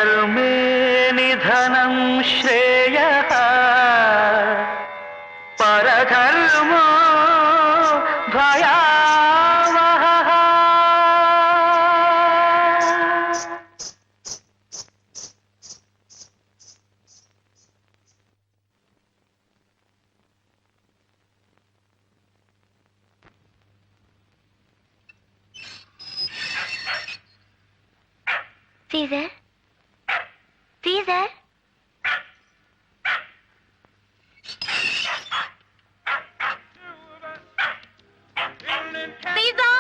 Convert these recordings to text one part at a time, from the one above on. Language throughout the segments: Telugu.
ధర్మే నిధనం శ్రేయః పరధర్మో భయావహః. Caesar? Caesar? Caesar!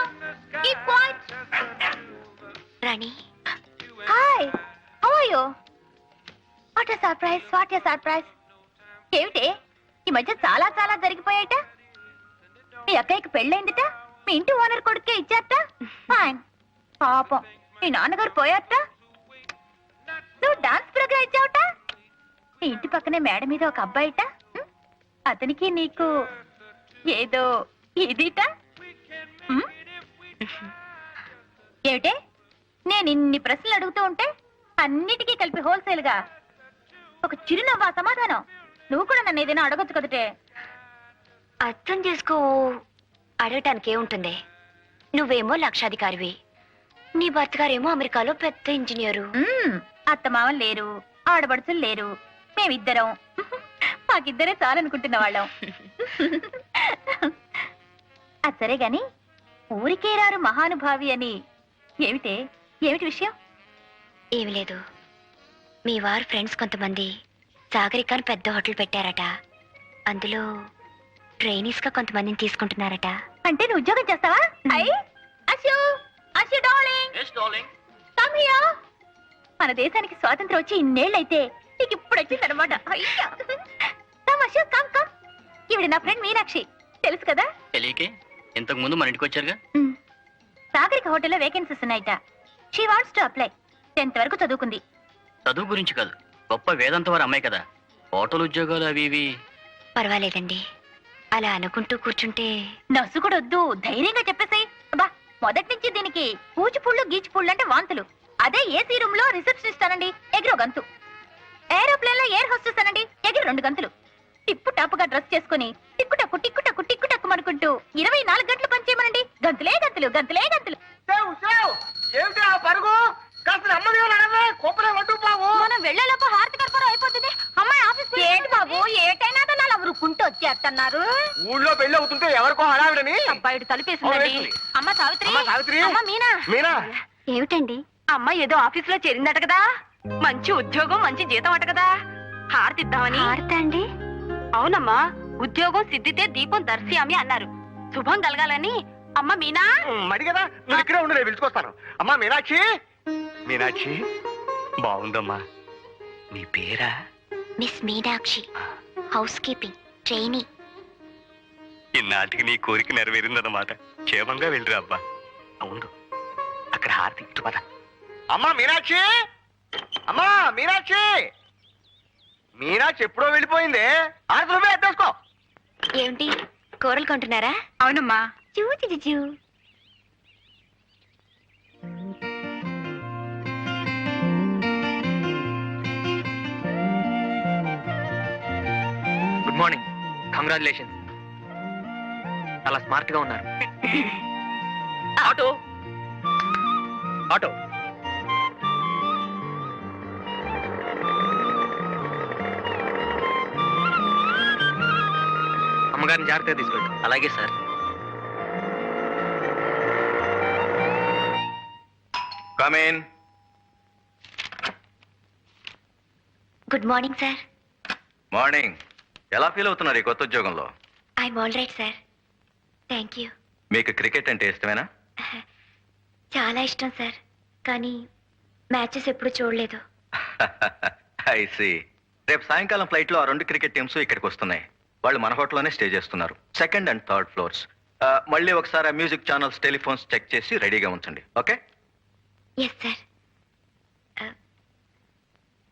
Keep quiet! Rani? Hi! How are you? What a surprise! What a surprise! ఏమిటి ఈ మధ్య చాలా చాలా జరిగిపోయాట. మీ అక్కయ్యకి పెళ్ళైందిట, మీ ఇంటి ఓనర్ కొడుకే ఇచ్చారట. ఫైన్. పాపం మీ నాన్నగారు పోయారట. నువ్వు డాన్స్ ప్రోగ్రామ్ ఇచ్చావట. నీ ఇంటి పక్కనే మేడ మీద ఒక అబ్బాయిట, అతనికి నీకు ఏదో ఇదిట. ఏమిటే నేను ఇన్ని ప్రశ్నలు అడుగుతూ ఉంటే అన్నిటికీ కలిపి హోల్సేల్ గా ఒక చిరునవ్వా సమాధానం? నువ్వు కూడా నన్ను ఏదైనా అడగొచ్చు కదటే. అర్థం చేసుకో. అడగటానికి ఏముంటుంది? నువ్వేమో లక్షాధికారివి, నీ భర్త గారేమో అమెరికాలో పెద్ద ఇంజనీరు. అత్తమామలు లేరు, ఆడబడుచులు లేరు, మేమిద్దరం. మాకిద్దరే చాలనుకుంటున్న వాళ్ళం. అది సరే గాని ఊరికే రారు మహానుభావి అని ఏమిటే? ఏమిటి విషయం? ఏమి లేదు, మీ వారు ఫ్రెండ్స్ కొంతమంది సాగరికాని పెద్ద హోటల్ పెట్టారట. అందులో ట్రైనీస్ గా కొంతమందిని తీసుకుంటున్నారట. అంటే నువ్వు ఉద్యోగం చేస్తావా? Ashu Ashu darling, come here. మన దేశానికి స్వాతంత్రం వచ్చి ఇన్నేళ్ళైతే నీకు ఇప్పుడు వచ్చిందనమాట. అయ్యా కమ్ అశు, కమ్ కమ్. ఈవిడ నా ఫ్రెండ్ మీనాక్షి, తెలుసు కదా? తెలియకే, ఇంతకు ముందు మన ఇంటికి వచ్చారుగా. సాగరిక హోటల్లో వేకెన్సీస్ ఉన్నాయట. She wants to apply. 10th వరకు చదువుకుంది. చదువు గురించి కాదు, గొప్ప వేదాంత వారు అమ్మాయి కదా. హోటల్ ఉద్యోగాలు అవి ఇవి. పర్వాలేదండి, అలా అనుకుంటూ కూర్చుంటే. నస్సు కూడా వద్దు, ధైర్యంగా చెప్పేసాయి. బా మొదటి నుంచి దీనికి పూచిపుళ్ళు గీచిపుళ్ళు అంటే వాంతులు. అదే ఏసీ రూమ్ లో రిసెప్షనిస్ట్ అనండి, ఎగిరో గంతు. ఏరోప్లేన్ లో ఎయిర్ హోస్టెస్ అనండి, ఎగిరి 2 గంతులు. టిప్పు టాపుగా డ్రెస్ చేసుకుని టిక్కుటక్కు టిక్కుటక్కు టిక్కుటక్కు అనుకుంటూ 24 గంటలు పనిచేయమనండి, గంతులే గంతులు గంతులే గంతులు. ఏమిటి ఆ పరుగు? కాస్త నెమ్మదిగా నడవే, కోపలే వడ్డు బాబు. మనం వెళ్ళేలోపు హారతి కర్పూరం అయిపోతుంది. అమ్మాయి ఆఫీస్ ఏంటి బాబు, ఏటైనా అలా రుక్కుంటూ వచ్చేస్తున్నారు. ఊళ్ళో పెళ్లి అవుతుంటే ఎవరికో హడావిడని అబ్బాయిడు తలుపేసిందండి. అమ్మ సావిత్రి, సావిత్రి, అమ్మ మీనా. మీనా ఏమిటండి? అమ్మ ఏదో ఆఫీస్ లో చేరిందట కదా, మంచి ఉద్యోగం మంచి జీతం అట కదా, హారతిద్దామని. హారత అండి? అవునమ్మా, ఉద్యోగం సిద్ధితే దీపం దర్శయామి అన్నారు. శుభం కలగాలని. అమ్మ మీనా. మడి కదా, నువ్వు ఇక్కడే ఉండు, నేను పిలుచుకొస్తాను. అమ్మా మీనాక్షి. మీనాక్షి బాగుందమ్మా. నీ పేరా? Miss Meenakshi, housekeeping trainee. ఇన్నాటికి నీ కోరిక నెరవేరిందన్నమాట. క్షేమంగా వెళ్ళిరా అబ్బా. అవును, అక్కడ హారతి ఇటు పద. అమ్మా మీనాక్షి, అమ్మా మీనాక్షి. మీనాక్షి ఎప్పుడో వెళ్ళిపోయింది. హారతి నువ్వే ఎత్తేసుకో. ఏమిటి కూరలు కొంటున్నారా? అవునమ్మా. చూ చూ చూ. Good morning, congratulations. చాలా స్మార్ట్ గా ఉన్నారు. Auto auto. అమ్మగారిని జాగ్రత్తగా తీసుకెళ్ళి. అలాగే sir. Come in. Good morning sir. Morning. ఎలా ఫీల్ అవుతున్నారు ఈ కొత్త ఉద్యోగంలో? I'm all right sir, thank you. మీకు క్రికెట్ అంటే ఇష్టమేనా? చాలా ఇష్టం సార్, కానీ మ్యాచెస్ ఎప్పుడు చూడలేదు. I see. రేపు సాయంకాలం ఫ్లైట్ లో ఆ 2 క్రికెట్ టీమ్స్ ఇక్కడికి వస్తున్నాయి. వాళ్ళు మన హోటల్లోనే స్టే చేస్తున్నారు, 2nd and 3rd ఫ్లోర్స్. మళ్ళీ ఒకసారి ఆ మ్యూజిక్ ఛానల్స్, టెలిఫోన్స్ చెక్ చేసి రెడీగా ఉంచండి. Okay? Yes sir.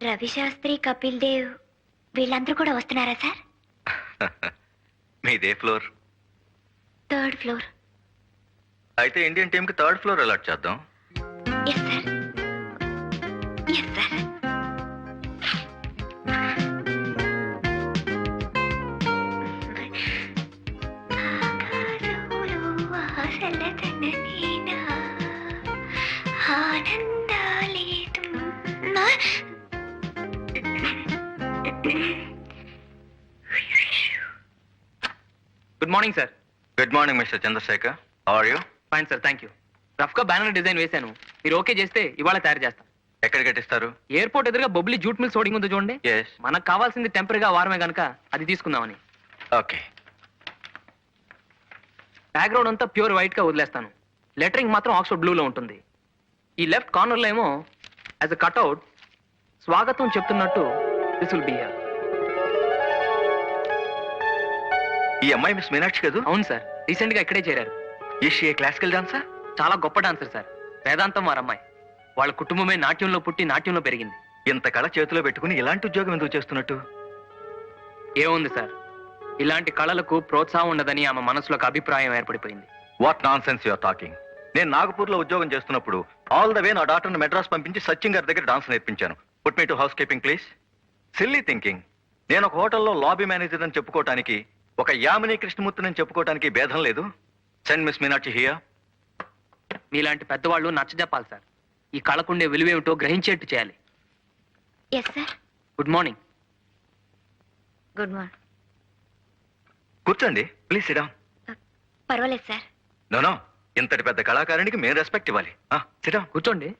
Ravi Shastri, Kapil Dev వీళ్ళందరూ కూడా వస్తున్నారా సార్? మీదే ఫ్లోర్? 3rd floor. అయితే ఇండియన్ టీమ్ కి 3rd ఫ్లోర్ అలాట్ చేద్దాం. Yes sir, yes sir. Good morning sir. Good morning mister Chandrashekar. How are you? Fine sir, thank you. Rough గా బ్యానర్ డిజైన్ వేశాను. మీరు ఓకే చేస్తే ఇవాళ తయారు చేస్తాం. ఎక్కడ కట్టిస్తారు? ఎయిర్పోర్ట్ ఎదురుగా బొబ్లీ జూట్ మిల్స్ హోర్డింగ్ ఉంది చూడండి. ఎస్. మనకు కావాల్సింది టెంపరీగా వారమే గనక అది తీసుకుందామని. ఓకే. బ్యాక్గ్రౌండ్ అంతా ప్యూర్ వైట్ గా వదిలేస్తాను. లెటరింగ్ మాత్రం ఆక్స్ఫర్డ్ బ్లూలో ఉంటుంది. ఈ లెఫ్ట్ కార్నర్ లో ఏమో యాజ్ అ కట్అవుట్ స్వాగతం చెప్తున్నట్టు దిస్ విల్ బి హియర్. ఈ అమ్మాయి మిస్ మీనాక్షి కదూ? అవును సార్, రీసెంట్ గా ఇక్కడే చేరారు. ఈ షీ క్లాసికల్ డాన్సా? చాలా గొప్ప డాన్సర్ సార్. వేదాంతం వారి అమ్మాయి. వాళ్ళ కుటుంబమే నాట్యంలో పుట్టి నాట్యంలో పెరిగింది. ఇంత కళ చేతిలో పెట్టుకుని ఇలాంటి ఉద్యోగం ఎందుకు చేస్తున్నట్టు? ఏముంది సార్, ఇలాంటి కళలకు ప్రోత్సాహం ఉండదని ఆమె మనసులో ఒక అభిప్రాయం ఏర్పడిపోయింది. What nonsense your talking. నేను నాగపూర్ లో ఉద్యోగం చేస్తున్నప్పుడు ఆల్ ద వే నా డాక్టర్ని మెడ్రాస్ పంపించి సచిన్ గారి దగ్గర డాన్స్ నేర్పించాను. Put me to house keeping please. Silly thinking. నేను ఒక హోటల్లో లాబీ మేనేజర్ అని చెప్పుకోవటానికి, ఒక యామిని కృష్ణమూర్తిని చెప్పుకోవటానికి భేదం లేదు. Send miss Meenakshi here. మీలాంటి పెద్దవాళ్ళు నచ్చజెప్పాలి సార్. ఈ కళకుండే విలువేమిటో గ్రహించేట్టు చేయాలి. Yes sir. Good morning. Good morning. కూర్చోండి ప్లీజ్. Sit down. పర్వాలేదు సార్. నో, ఇంతటి పెద్ద కళాకారునికి మేము రెస్పెక్ట్ ఇవ్వాలి. Sit down. కూర్చోండి.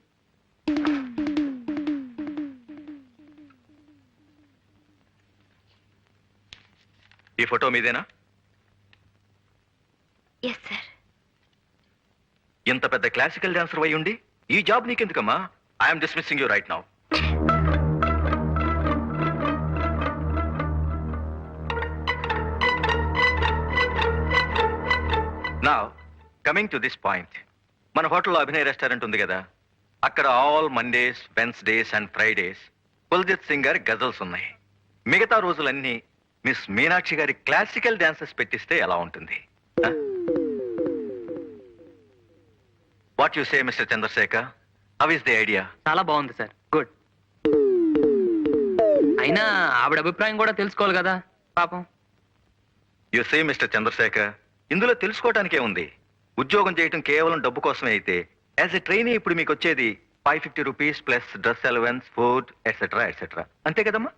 ఈ ఫోటో మీదేనా? Yes sir. ఇంత పెద్ద క్లాసికల్ డాన్సర్ అయి ఉండి ఈ జాబ్ నీకెందుకమ్మా? I'm dismissing you right now. Now coming to this point. మన హోటల్లో అభినయ్ రెస్టారెంట్ ఉంది కదా, అక్కడ all Mondays, Wednesdays and Fridays Kuljit Singh గారి గజల్స్ ఉన్నాయి. మిగతా రోజులన్నీ మిస్ మీనాక్షి గారి క్లాసికల్ డాన్సెస్ పెట్టిస్తే ఎలా ఉంటుంది? What you say mister Chandrashekar? How is the idea? చాలా బాగుంది సార్. గుడ్. అయినా ఆవిడ అభిప్రాయం కూడా తెలుసుకోవాలి కదా పాపం. యు సే మిస్టర్ చంద్రశేఖర్, ఇందులో తెలుసుకోవటానికే ఉంది. ఉద్యోగం చేయటం కేవలం డబ్బు కోసమే అయితే యాజ్ ఎ ట్రైనీ ఇప్పుడు మీకు వచ్చేది 550 rupees plus dress allowance, food etcetera etcetera, అంతే కదమ్మా?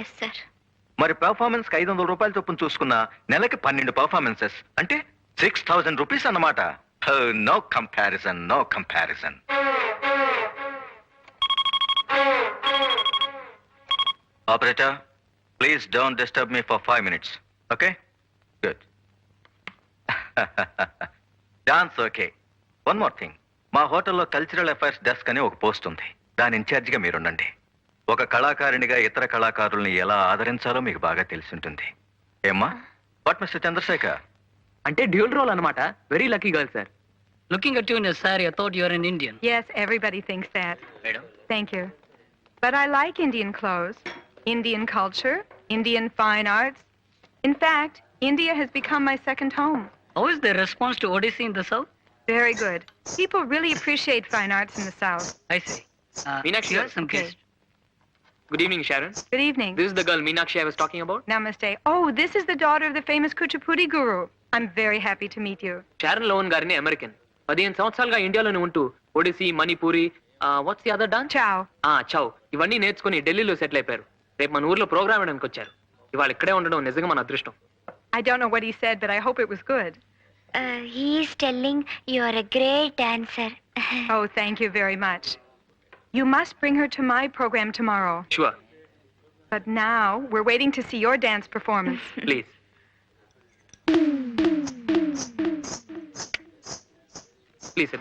Yes sir. మరి పెర్ఫార్మెన్స్ 500 రూపాయల చొప్పున చూసుకున్న నెలకి 12 పెర్ఫార్మెన్సెస్ అంటే 6000 రూపీస్ అన్నమాట. No comparison, no comparison. Operator, please don't disturb me for 5 minutes. Okay? Good. Dance okay. One more thing. మా హోటల్లో కల్చరల్ అఫైర్స్ డెస్క్ అని ఒక పోస్ట్ ఉంది. దాని ఇన్ఛార్జిగా మీరుండండి. ఒక కళాకారునిగా ఇతర కళాకారుల్ని ఎలా ఆదరించాలో మీకు బాగా తెలిసి ఉంటుంది. ఏమ్మా? What mister Chandrashekar? అంటే డ్యూల్ రోల్ అన్నమాట. Very lucky girl sir. Looking at you in a saree, I thought you were an Indian. Yes, everybody thinks that. Madam. Thank you. But I like Indian clothes, Indian culture, Indian fine arts. In fact, India has become my second home. How is the response to Odyssey in the South? Very good. People really appreciate fine arts in the South. I see. Meenakshi, Here's some okay. guests. Good evening Sharon. Good evening. This is the girl Meenakshi I was talking about. Namaste. Oh, this is the daughter of the famous Kuchipudi guru. I'm very happy to meet you. Sharon low one గారిని అమెరికన్. 15 సంవత్సరాలుగా ఇండియాలోనే ఉంటూ Odyssey, Manipuri, what's the other dance? Ciao. చౌ ఇవన్నీ నేర్చుకుని ఢిల్లీలో సెటిల్ అయిపోయారు. రేపు మన ఊర్లో ప్రోగ్రామ్ వేయడానికి వచ్చారు. ఇవాళ ఇక్కడే ఉండడం నిజంగా మన అదృష్టం. I don't know what he said, but I hope it was good. He's telling you are a great dancer. Oh, thank you very much. You must bring her to my program tomorrow. Sure. But now we're waiting to see your dance performance. Please. Please.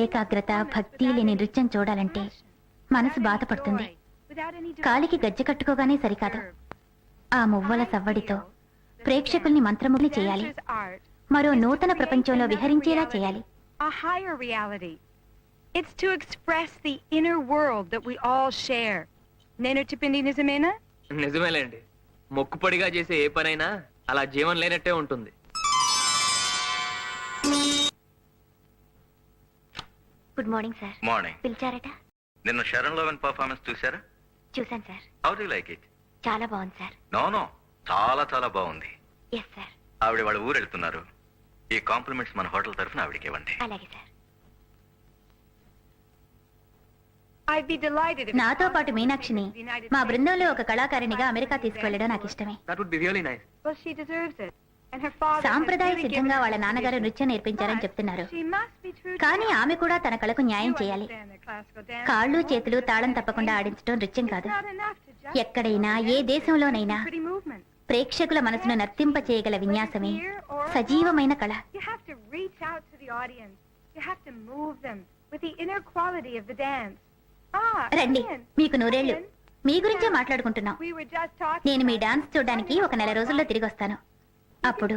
ఏకాగ్రత భక్తి లేని నృత్యం చూడాలంటే మనసు బాధపడుతుంది. కాలికి గజ్జె కట్టుకోగానే సరికాదు, ఆ మువ్వల సవ్వడితో ప్రేక్షకుల్ని మంత్రముగ్ని చేయాలి, మరో నూతన ప్రపంచంలో విహరించేలా చేయాలి. A higher reality. It's to express the inner world that we all share. నేను చెప్పింది నిజమేనా? నిజమేలేండి. మొక్కుపడిగా చేసే ఏ పనైనా అలా జీవం లేనట్టే ఉంటుంది. Good morning sir. మార్నింగ్. పిలిచారట? నిన్న శరణ్ లోవెన్ పర్ఫార్మెన్స్ చూసారా? చూసాను sir. How do like it? చాలా బాగుంది సార్. నో చాలా చాలా బాగుంది. Yes sir. ఆవిడ వాళ్ళ ఊరు వెళ్తున్నారు. ఈ కాంప్లిమెంట్స్ మన హోటల్ తరఫున ఆవిడకి ఇవ్వండి. అలాగే sir. I'd be delighted if నాతో పాటు మీనాక్షిని మా బృందంలో ఒక కళాకారిణిగా అమెరికా తీసుకెళ్లడం నాకు ఇష్టమే. That would be really nice. Well, she deserves it. And her father సాంప్రదాయ సిద్ధంగా వాళ్ళ నాన్నగారు నృత్యం నేర్పించారని చెప్తున్నారు. కానీ ఆమె కూడా తన కళకు న్యాయం చేయాలి. కాళ్ళు చేతులు తాళం తప్పకుండా ఆడించడం నృత్యం కాదు. ఎక్కడైనా ఏ దేశంలోనైనా ప్రేక్షకుల మనసును నర్తింప చేయగల విన్యాసమే సజీవమైన కళ. You have to reach out to the audience. You have to move them with the inner quality of the dance. రండి, మీకు నూరేళ్లు. మీ గురించే మాట్లాడుకుంటున్నాం. We were just talking. నేను మీ డాన్స్ చూడడానికి ఒక నెల రోజుల్లో తిరిగి వస్తాను. అప్పుడు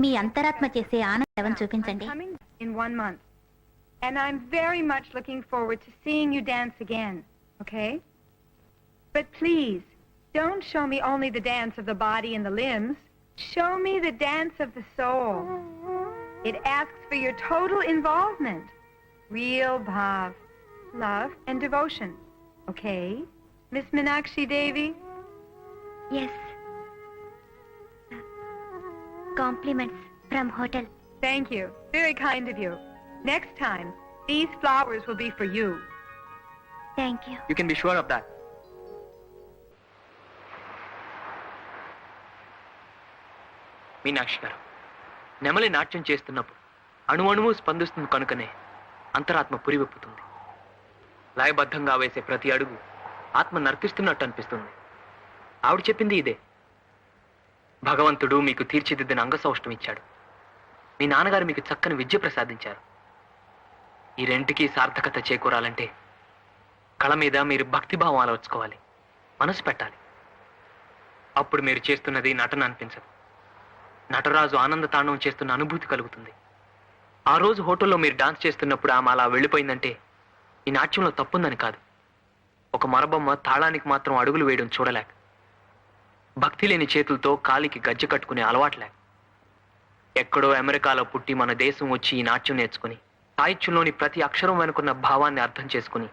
మీ అంతరాత్మ చేసే ఆనందం చూపించండి. I'm coming in 1 month. And I'm very much looking forward to seeing you dance again. Okay? But please, don't show me only the dance of the body and the limbs. Show me the dance of the soul. It asks for your total involvement. Real bhav, love and devotion. Okay? Miss Meenakshi Devi? Yes. Compliments from hotel. Thank you. Very kind of you. Next time, these flowers will be for you. Thank you. You can be sure of that. Meenakshi గారు, నెమలి నాట్యం చేస్తున్నప్పుడు అణువణువు స్పందిస్తుంది కనుకనే అంతరాత్మ పురివెప్పుతుంది. లయబద్ధంగా వేసే ప్రతి అడుగు ఆత్మ నర్తిస్తున్నట్టు అనిపిస్తుంది. ఆవిడ చెప్పింది ఇదే. భగవంతుడు మీకు తీర్చిదిద్దిన అంగసౌష్టం ఇచ్చాడు. మీ నాన్నగారు మీకు చక్కని విద్య ప్రసాదించారు. ఈ రెంటికి సార్థకత చేకూరాలంటే కళ మీద మీరు భక్తిభావం అలవర్చుకోవాలి, మనసు పెట్టాలి. అప్పుడు మీరు చేస్తున్నది నటన అనిపించదు. నటరాజు ఆనంద తాండవం చేస్తున్న అనుభూతి కలుగుతుంది. ఆ రోజు హోటల్లో మీరు డాన్స్ చేస్తున్నప్పుడు ఆమె అలా వెళ్ళిపోయిందంటే ఈ నాట్యంలో తప్పుందని కాదు. ఒక మరబొమ్మ తాళానికి మాత్రం అడుగులు వేయడం చూడలేక, భక్తి లేని చేతులతో కాలికి గజ్జె కట్టుకునే అలవాట్లేక, ఎక్కడో అమెరికాలో పుట్టి మన దేశం వచ్చి ఈ నాట్యం నేర్చుకుని సాహిత్యంలోని ప్రతి అక్షరం వెనుకున్న భావాన్ని అర్థం చేసుకుని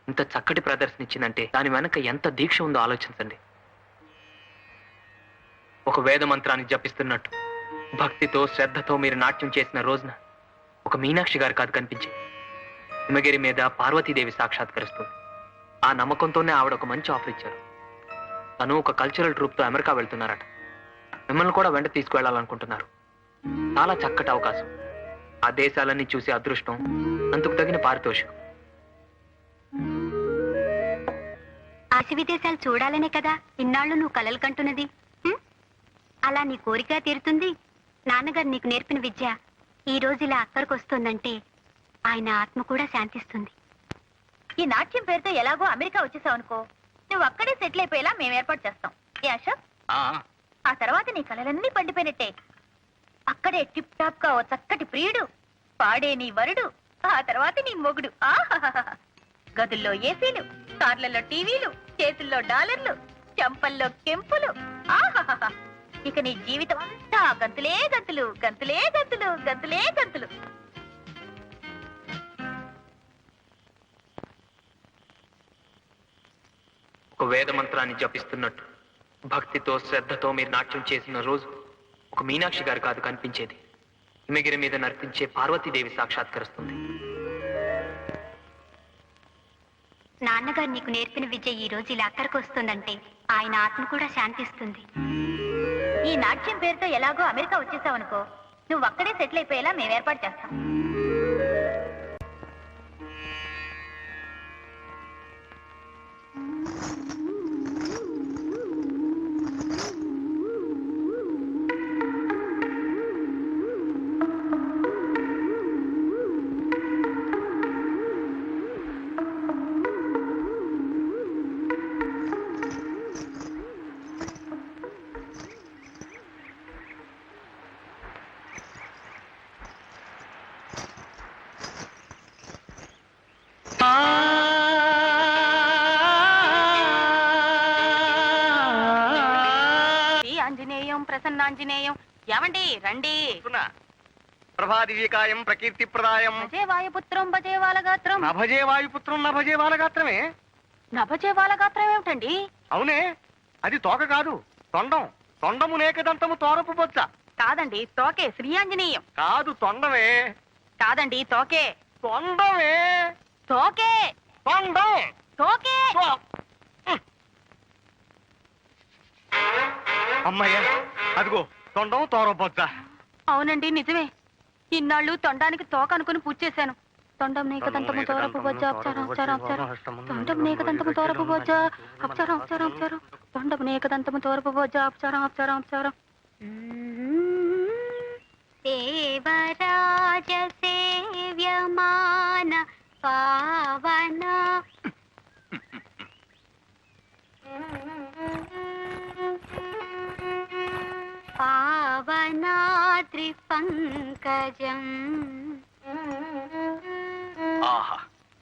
ఇంత చక్కటి ప్రదర్శన ఇచ్చిందంటే దాని వెనక ఎంత దీక్ష ఉందో ఆలోచించండి. ఒక వేద మంత్రాన్ని జపిస్తున్నట్టు భక్తితో శ్రద్ధతో మీరు నాట్యం చేసిన రోజున ఒక మీనాక్షి గారు కాదు కనిపించింది. హిమగిరి మీద పార్వతీదేవి సాక్షాత్కరిస్తుంది. ఆ నమ్మకంతోనే ఆవిడ ఒక మంచి ఆఫర్ ఇచ్చారు. తను ఒక కల్చరల్ ట్రూప్ తో అమెరికా వెళ్తున్నారట. మిమ్మల్ని కూడా వెంట తీసుకువెళ్ళాలనుకుంటున్నారు. చాలా చక్కటి అవకాశం. ఆ దేశాలన్నీ చూసే అదృష్టం, అందుకు తగిన పారితోషికం. ఆసి విదేశాలు చూడాలనే కదా ఇన్నాళ్ళు నువ్వు కలలు కంటున్నది. అలా నీ కోరిక తీరుతుంది. నాన్నగారు నీకు నేర్పిన విద్య ఈ రోజు ఇలా అక్కడికి వస్తుందంటే ఆయన ఆత్మ కూడా శాంతిస్తుంది. ఈ నాట్యం పేరుతో ఎలాగో అమెరికా వచ్చేసావు అనుకో, నువ్వు అక్కడే సెటిల్ అయిపోయేలా మేము ఏర్పాటు చేస్తాం. ఏ అశోక్? ఆ తర్వాత నీ కలలన్నీ పండిపోయినట్టే. అక్కడే టిప్ టాప్ గా ఓ చక్కటి ప్రియుడు, పాడే నీ వరుడు, ఆ తర్వాత నీ మొగుడు. ఆహాహాహా. గదుల్లో ఏసీలు, కార్లలో టీవీలు, చేతుల్లో డాలర్లు, చెంపల్లో కెంపులు. ఆహాహాహా. ఇక నీ జీవితం అంతా గంతులే గంతులు, గంతులే గంతులు, గంతులే గంతులు. ఒక వేద మంత్రాన్ని జపిస్తున్నట్టు భక్తితో శ్రద్ధతో మీరు నాట్యం చేసిన రోజు ఒక మీనాక్షి గారు కాదు కనిపించేది. హిమగిరి మీద నర్తించే పార్వతీదేవి సాక్షాత్కరిస్తుంది. నాన్నగారు నీకు నేర్పిన విద్య ఈ రోజు ఇలా అక్కడికి వస్తుందంటే ఆయన ఆత్మ కూడా శాంతిస్తుంది. ఈ నాట్యం పేరుతో ఎలాగో అమెరికా వచ్చేసావు అనుకో, నువ్వు అక్కడే సెటిల్ అయిపోయేలా మేము ఏర్పాటు చేస్తాం. ప్రసన్నాంజనేయం. ఏమండి రండి. ప్రభాదివ్యకాయం ప్రకీర్తి ప్రదాయం. భజే వాయుపుత్రం భజే వాలగాత్రం. నభజే వాయుపుత్రం నభజే బాలగాత్రమే. నభజే వాలగాత్రం ఏమిటండి? అవునే, అది తోక కాదు, తొండం. తొండము నేకదంతము తోరపు బొచ్చ. కాదండి తోకే శ్రీయాంజనేయం. కాదు, తొండమే. కాదండి తోకే. తొండమే. తోకే. తొండం. తోకే. అమ్మయ్య, అదిగో తొండం తోరబొచ్చ. అవునండి నిజమే. ఇన్నాళ్ళు తొండానికి తోక అనుకుని పూజ చేశాను. తొండం నీకదంతము తోరపు బొజ్జ అప్చారం అప్చారం అప్చారం. తొండం నీకదంతము తోరపు బొజ్జ అప్చారం అప్చారం అప్చారం. తొండం నీకదంతము తోరపు బొజ్జ అప్చారం అప్చారం అప్చారం. దేవరాజ సేవ్యమాన పావన పావనాద్రి పంకజం. ఆహా,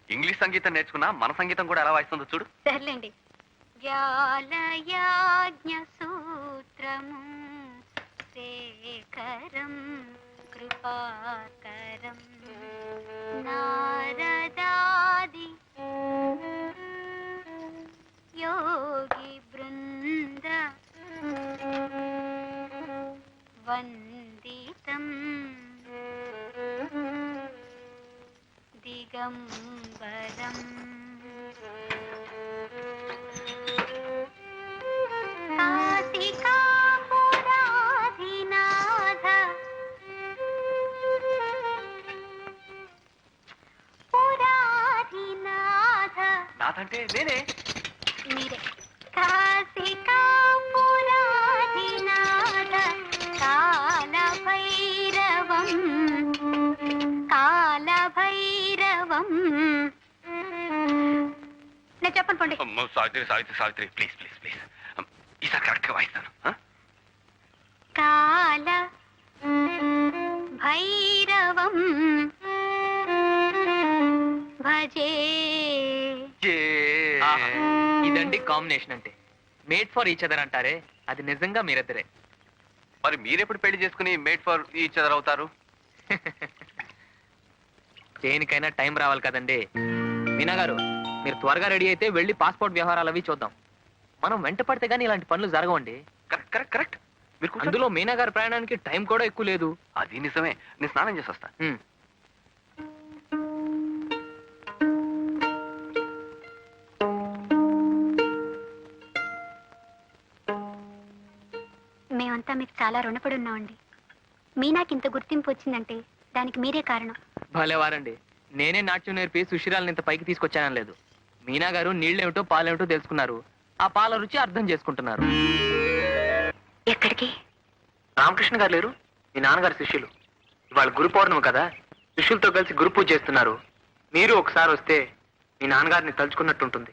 ఇంగ్లీష్ సంగీతం నేర్చుకున్నా మన సంగీతం కూడా ఎలా వాయిస్తుందో చూడు. సర్లేండి. వ్యాలయాజ్ఞ సూత్రము శేఖరం కృపాకరం నారదాది యోగి బృంద వందితం దిగంబరం కాశికాపురాధినాథ పురాధినాథ. నాదంటే నేనే. మీరే. కాశికాపురాధినాథ కాలభైరవం కాలభైరవం. నేను చెప్పండి పండి. Savitri Savitri Savitri, please please please, ఈసారి కరెక్ట్ గా వాయిస్తాను. కాల భైరవం భజే. ఆహా, ఇదండి కాంబినేషన్ అంటే. మేడ్ ఫర్ ఈచ్ అదర్ అంటారే, అది నిజంగా మీరిద్దరే. మరి మీరెప్పుడు పెళ్లి చేసుకుని మేడ్ ఫర్ ఈచ్ అదర్ అవుతారు? దేనికైనా టైం రావాలి కదండి. మీనా గారు, మీరు త్వరగా రెడీ అయితే వెళ్ళి పాస్పోర్ట్ వ్యవహారాలు అవి చూద్దాం. మనం వెంట పడితే గానీ ఇలాంటి పనులు జరగవండి. Correct correct correct. మీరు అందులో మీనా గారి ప్రయాణానికి టైం కూడా ఎక్కువ లేదు. అది నిజమే. నేను స్నానం చేసి వస్తా. ఉమ్. మేమంతా మీకు చాలా రుణపడి ఉన్నామండి. మీనాకింత గుర్తింపు వచ్చిందంటే దానికి మీరే కారణం. భలేవారండి. నేనే నాట్యం నేర్పి సుశీరాలను ఇంత పైకి తీసుకొచ్చానని లేదు. మీనా గారు నీళ్ళేమిటో పాలేమిటో తెలుసుకున్నారు. ఆ పాల రుచి అర్థం చేసుకుంటున్నారు. ఎక్కడికి? రామకృష్ణ గారు లేరు, మీ నాన్నగారు శిష్యులు. ఇవాళ గురు పౌర్ణమి కదా, శిష్యులతో కలిసి గురు పూజ చేస్తున్నారు. మీరు ఒకసారి వస్తే మీ నాన్నగారిని తలుచుకున్నట్టుంటుంది.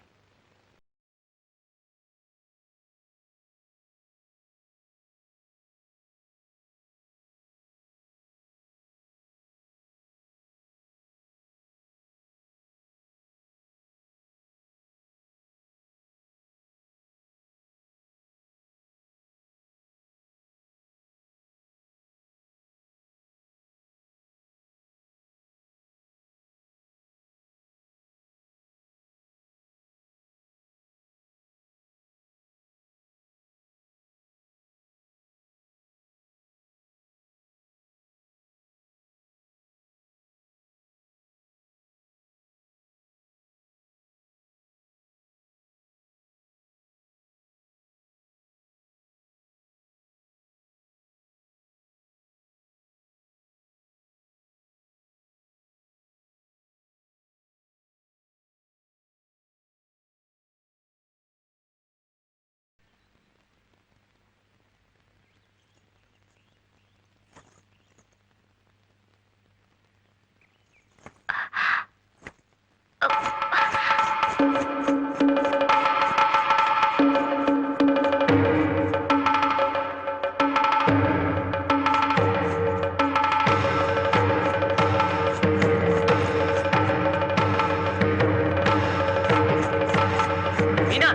మీనా,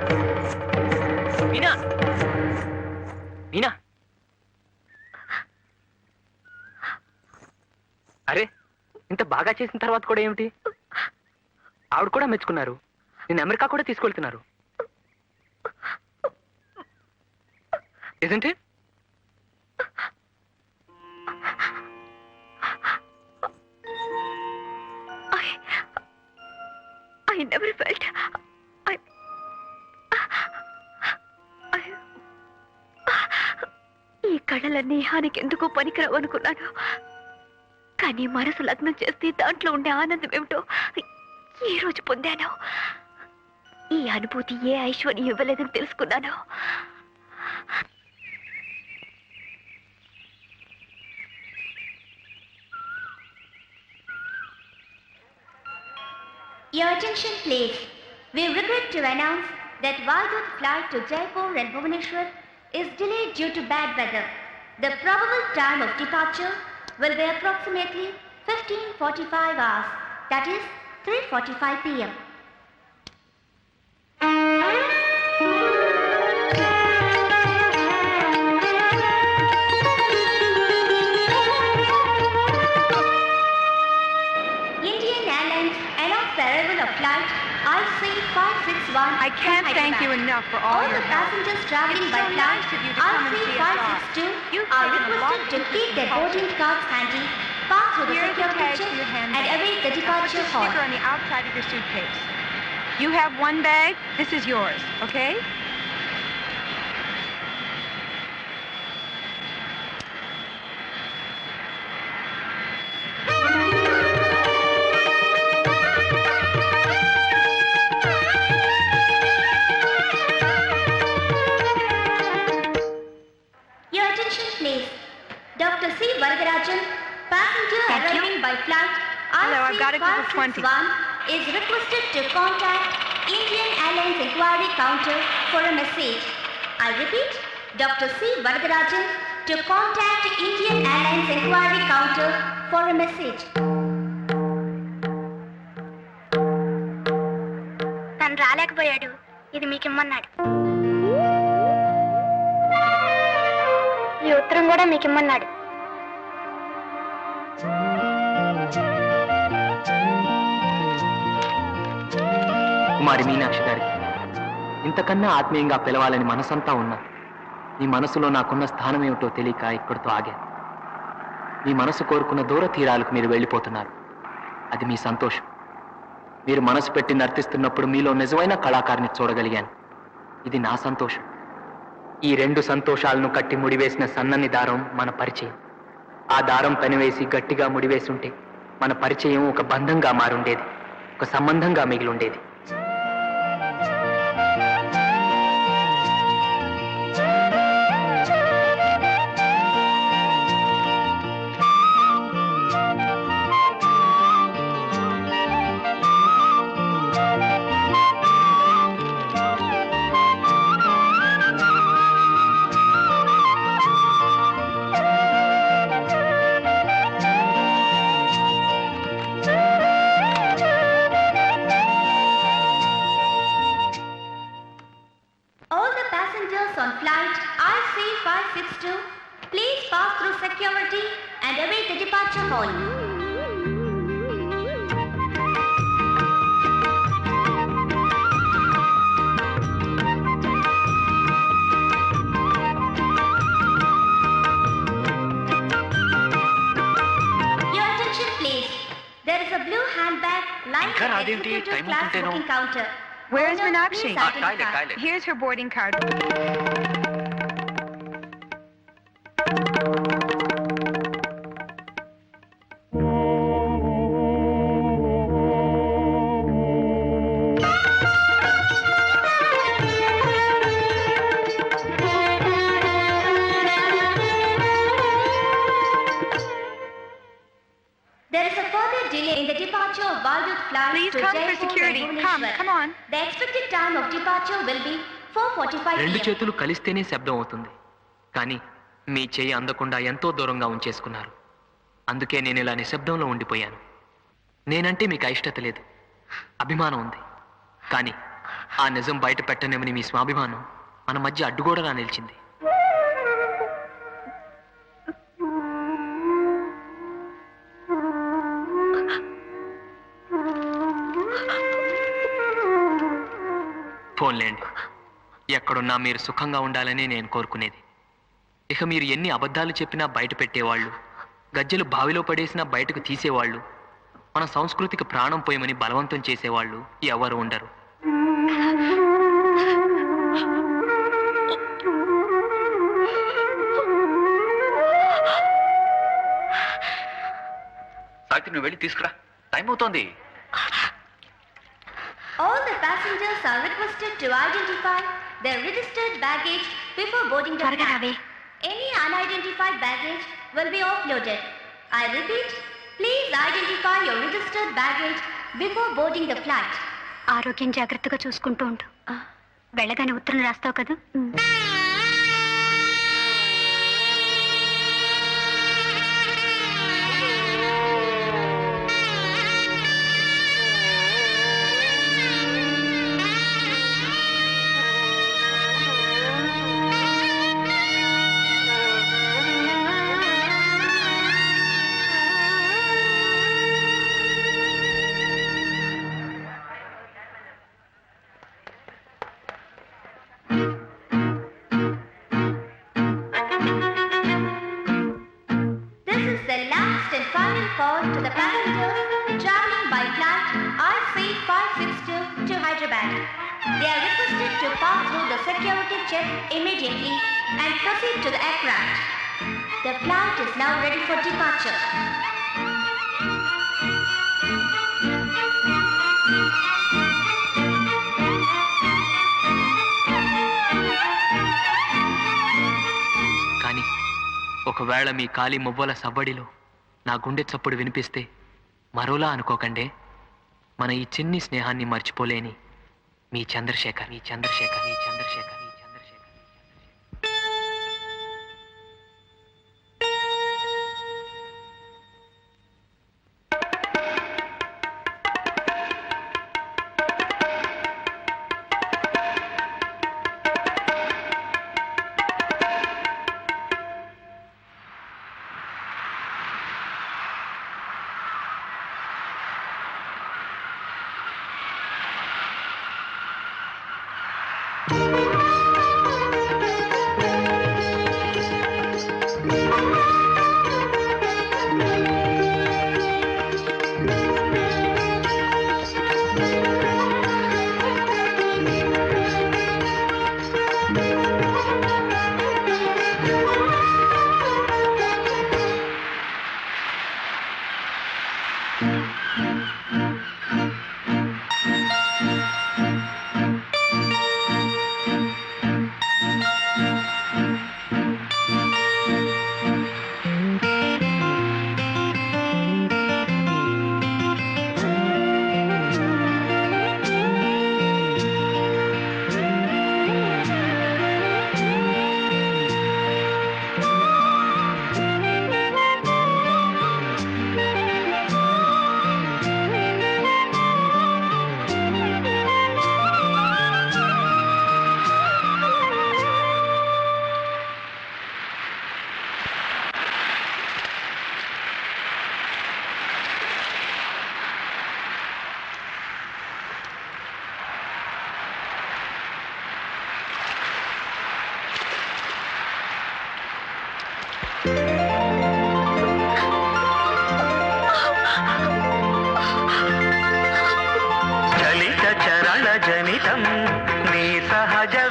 మీనా, మీనా, బాగా చేసిన తర్వాత కూడా ఏమిటి? ఆవిడ కూడా మెచ్చుకున్నారు, నేను అమెరికా కూడా తీసుకెళ్తున్నారు. Isn't it? I never felt. ఈ కళలన్నీ హానికి ఎందుకో పనికిరావు అనుకున్నాను, కానీ మనసు లగ్నం చేస్తే దాంట్లో ఉండే ఆనందం ఏమిటో ఈ రోజు పొందాను. ఈ అనుభూతి ఏ ఐశ్వర్యం ఇవ్వలేదని తెలుసుకున్నాను. Your attention please. We regret to announce that Valdut flight to Jaipur and Bhubaneswar is delayed due to bad weather. The probable time of departure will be approximately 15:45 hours, that is 3:45 p.m. Indian Airlines announced the arrival of flight IC561. I can't from thank you Hyderabad. enough for all All your the help. passengers traveling It's by so flight nice of you to come and see us off. IC562 You've are taken a lot requested of to keep their culture. boarding cards handy, pass through the Here's the security tag check, for your and handbag. await the Now put departure the hall. sticker on the outside of your suitcase. You have one bag. This is yours, okay? Your attention please. Dr. C. Varadarajan, passenger Thank you. arriving by flight Hello, I've got a group of 20. IC561 is requested to contact Indian Airlines Inquiry Counter for a message. I repeat, Dr. C. Varadarajan to contact Indian Airlines Inquiry Counter for a message. తను రాలేకపోయాడు, ఇది మీకు ఇమ్మన్నాడు. ఈ ఉత్తరం కూడా మీకు ఇమ్మన్నాడు. కుమారి మీనాక్షి గారికి ఇంతకన్నా ఆత్మీయంగా పిలవాలని మనసంతా ఉన్నా మీ మనసులో నాకున్న స్థానం ఏమిటో తెలియక ఇక్కడితో ఆగాను. మీ మనసు కోరుకున్న దూర తీరాలకు మీరు వెళ్ళిపోతున్నారు. అది మీ సంతోషం. మీరు మనసు పెట్టి నర్తిస్తున్నప్పుడు మీలో నిజమైన కళాకారుని చూడగలిగాను. ఇది నా సంతోషం. ఈ రెండు సంతోషాలను కట్టి ముడివేసిన సన్నని దారం మన పరిచయం. ఆ దారం పెనవేసి గట్టిగా ముడివేసి ఉంటే మన పరిచయం ఒక బంధంగా మారుండేది, ఒక సంబంధంగా మిగిలుండేది. All the passengers on flight IC562, please pass through security and await the departure hall. Your attention please. There is a blue handbag lying ఇంకా at the రాదేంటి? executive time class అవుతుంటేనో. booking counter. Where's Owner, Meenakshi? please identify. toilet. Here's her boarding card. There is a further delay in the departure of Valdut flight Please to come for Jaipur security. and Come, Bhubaneswar. come on. The expected time of departure will be 4:45 రెండు p.m. చేతులు కలిస్తేనే శబ్దం అవుతుంది, కానీ మీ చేయి అందకుండా ఎంతో దూరంగా ఉంచేసుకున్నారు. అందుకే నేను ఇలా నిశ్శబ్దంలో ఉండిపోయాను. నేనంటే మీకు అయిష్టత లేదు, అభిమానం ఉంది. కానీ ఆ నిజం బయట పెట్టనేమని మీ స్వాభిమానం మన మధ్య అడ్డుగోడలా నిలిచింది. పోన్లేండి, ఎక్కడున్నా మీరు సుఖంగా ఉండాలని నేను కోరుకునేది. ఇక మీరు ఎన్ని అబద్ధాలు చెప్పినా బయట పెట్టేవాళ్ళు, గజ్జెలు బావిలో పడేసినా బయటకు తీసేవాళ్ళు, మన సంస్కృతికి ప్రాణం పోయమని బలవంతం చేసేవాళ్ళు ఎవరు ఉండరు. సావిత్రి, నువ్వు వెళ్ళి తీసుకురా, టైం అవుతోంది. All the passengers are requested to identify their registered baggage before boarding the త్వరగా flight. రావే. Any unidentified baggage will be offloaded. I repeat, please identify your registered baggage before boarding the flight. ఆరోగ్యం జాగ్రత్తగా చూసుకుంటూ ఉండు. వెళ్ళగానే ఉత్తరం రాస్తావు కదా. This is the last and final call to the passengers traveling by flight IC562 to Hyderabad. They are requested to pass through the security check immediately and proceed to the aircraft. The flight is now ready for departure. కానీ ఒకవేళ మీ కాలి మువ్వల సవ్వడిలో నా గుండె చప్పుడు వినిపిస్తే మరోలా అనుకోకండే. మన ఈ చిన్ని స్నేహాన్ని మర్చిపోలేని మీ చంద్రశేఖర్.